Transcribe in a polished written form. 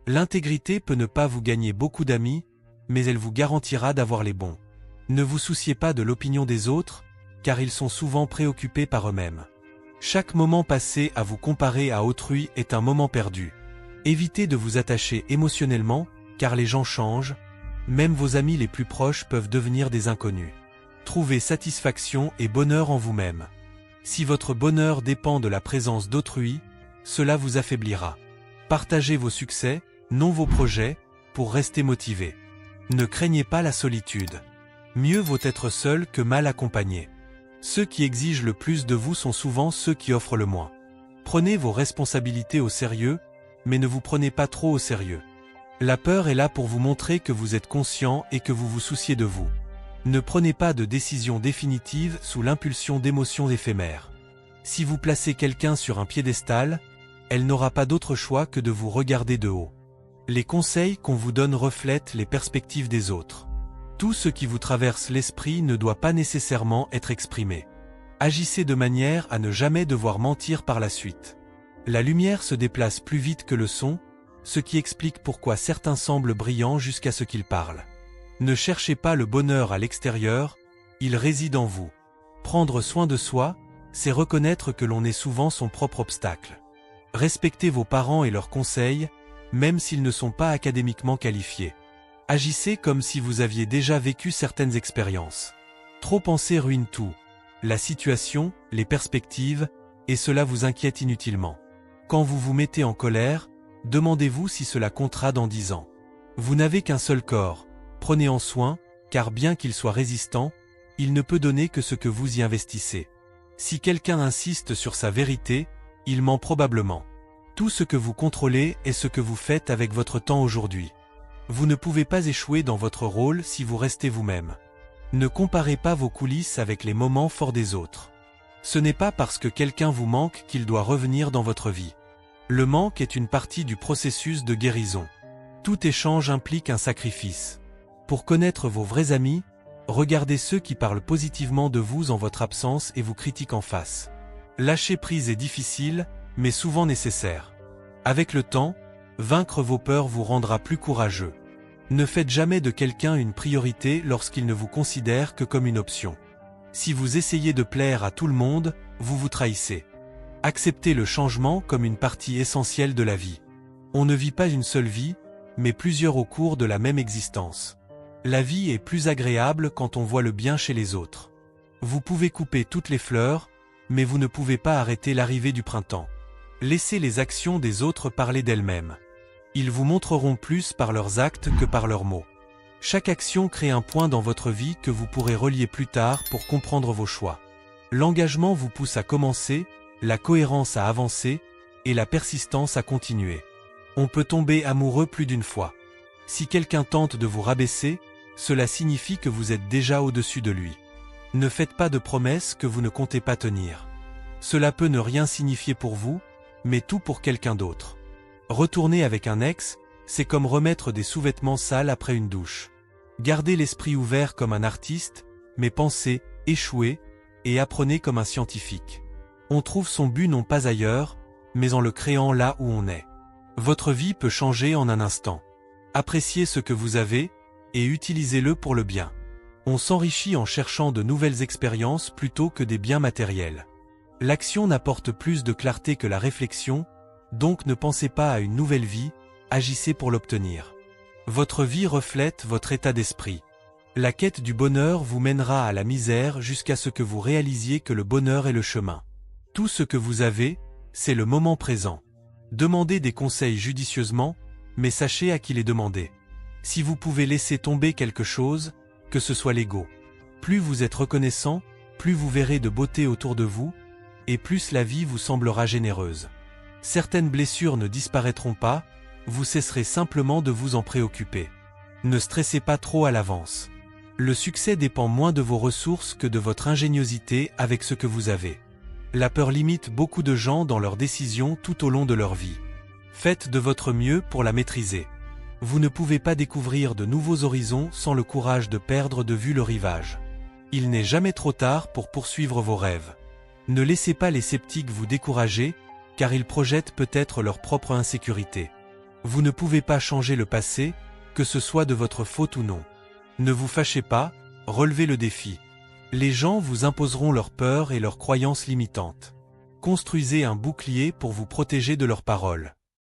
L'intégrité peut ne pas vous gagner beaucoup d'amis, mais elle vous garantira d'avoir les bons. Ne vous souciez pas de l'opinion des autres, car ils sont souvent préoccupés par eux-mêmes. Chaque moment passé à vous comparer à autrui est un moment perdu. Évitez de vous attacher émotionnellement, car les gens changent, même vos amis les plus proches peuvent devenir des inconnus. Trouvez satisfaction et bonheur en vous-même. Si votre bonheur dépend de la présence d'autrui, cela vous affaiblira. Partagez vos succès, non vos projets, pour rester motivé. Ne craignez pas la solitude. Mieux vaut être seul que mal accompagné. Ceux qui exigent le plus de vous sont souvent ceux qui offrent le moins. Prenez vos responsabilités au sérieux, mais ne vous prenez pas trop au sérieux. La peur est là pour vous montrer que vous êtes conscient et que vous vous souciez de vous. Ne prenez pas de décision définitive sous l'impulsion d'émotions éphémères. Si vous placez quelqu'un sur un piédestal, elle n'aura pas d'autre choix que de vous regarder de haut. Les conseils qu'on vous donne reflètent les perspectives des autres. Tout ce qui vous traverse l'esprit ne doit pas nécessairement être exprimé. Agissez de manière à ne jamais devoir mentir par la suite. La lumière se déplace plus vite que le son, ce qui explique pourquoi certains semblent brillants jusqu'à ce qu'ils parlent. Ne cherchez pas le bonheur à l'extérieur, il réside en vous. Prendre soin de soi, c'est reconnaître que l'on est souvent son propre obstacle. Respectez vos parents et leurs conseils, même s'ils ne sont pas académiquement qualifiés. Agissez comme si vous aviez déjà vécu certaines expériences. Trop penser ruine tout. La situation, les perspectives, et cela vous inquiète inutilement. Quand vous vous mettez en colère, demandez-vous si cela comptera dans 10 ans. Vous n'avez qu'un seul corps, prenez en soin, car bien qu'il soit résistant, il ne peut donner que ce que vous y investissez. Si quelqu'un insiste sur sa vérité, il ment probablement. Tout ce que vous contrôlez est ce que vous faites avec votre temps aujourd'hui. Vous ne pouvez pas échouer dans votre rôle si vous restez vous-même. Ne comparez pas vos coulisses avec les moments forts des autres. Ce n'est pas parce que quelqu'un vous manque qu'il doit revenir dans votre vie. Le manque est une partie du processus de guérison. Tout échange implique un sacrifice. Pour connaître vos vrais amis, regardez ceux qui parlent positivement de vous en votre absence et vous critiquent en face. Lâcher prise est difficile, mais souvent nécessaire. Avec le temps, vaincre vos peurs vous rendra plus courageux. Ne faites jamais de quelqu'un une priorité lorsqu'il ne vous considère que comme une option. Si vous essayez de plaire à tout le monde, vous vous trahissez. Acceptez le changement comme une partie essentielle de la vie. On ne vit pas une seule vie, mais plusieurs au cours de la même existence. La vie est plus agréable quand on voit le bien chez les autres. Vous pouvez couper toutes les fleurs, mais vous ne pouvez pas arrêter l'arrivée du printemps. Laissez les actions des autres parler d'elles-mêmes. Ils vous montreront plus par leurs actes que par leurs mots. Chaque action crée un point dans votre vie que vous pourrez relier plus tard pour comprendre vos choix. L'engagement vous pousse à commencer, la cohérence à avancer, et la persistance à continuer. On peut tomber amoureux plus d'une fois. Si quelqu'un tente de vous rabaisser, cela signifie que vous êtes déjà au-dessus de lui. Ne faites pas de promesses que vous ne comptez pas tenir. Cela peut ne rien signifier pour vous, mais tout pour quelqu'un d'autre. Retourner avec un ex, c'est comme remettre des sous-vêtements sales après une douche. Gardez l'esprit ouvert comme un artiste, mais pensez, échouez, et apprenez comme un scientifique. On trouve son but non pas ailleurs, mais en le créant là où on est. Votre vie peut changer en un instant. Appréciez ce que vous avez, et utilisez-le pour le bien. On s'enrichit en cherchant de nouvelles expériences plutôt que des biens matériels. L'action n'apporte plus de clarté que la réflexion, donc ne pensez pas à une nouvelle vie, agissez pour l'obtenir. Votre vie reflète votre état d'esprit. La quête du bonheur vous mènera à la misère jusqu'à ce que vous réalisiez que le bonheur est le chemin. Tout ce que vous avez, c'est le moment présent. Demandez des conseils judicieusement, mais sachez à qui les demander. Si vous pouvez laisser tomber quelque chose, que ce soit l'ego. Plus vous êtes reconnaissant, plus vous verrez de beauté autour de vous, et plus la vie vous semblera généreuse. Certaines blessures ne disparaîtront pas, vous cesserez simplement de vous en préoccuper. Ne stressez pas trop à l'avance. Le succès dépend moins de vos ressources que de votre ingéniosité avec ce que vous avez. La peur limite beaucoup de gens dans leurs décisions tout au long de leur vie. Faites de votre mieux pour la maîtriser. Vous ne pouvez pas découvrir de nouveaux horizons sans le courage de perdre de vue le rivage. Il n'est jamais trop tard pour poursuivre vos rêves. Ne laissez pas les sceptiques vous décourager, car ils projettent peut-être leur propre insécurité. Vous ne pouvez pas changer le passé, que ce soit de votre faute ou non. Ne vous fâchez pas, relevez le défi. Les gens vous imposeront leurs peurs et leurs croyances limitantes. Construisez un bouclier pour vous protéger de leurs paroles.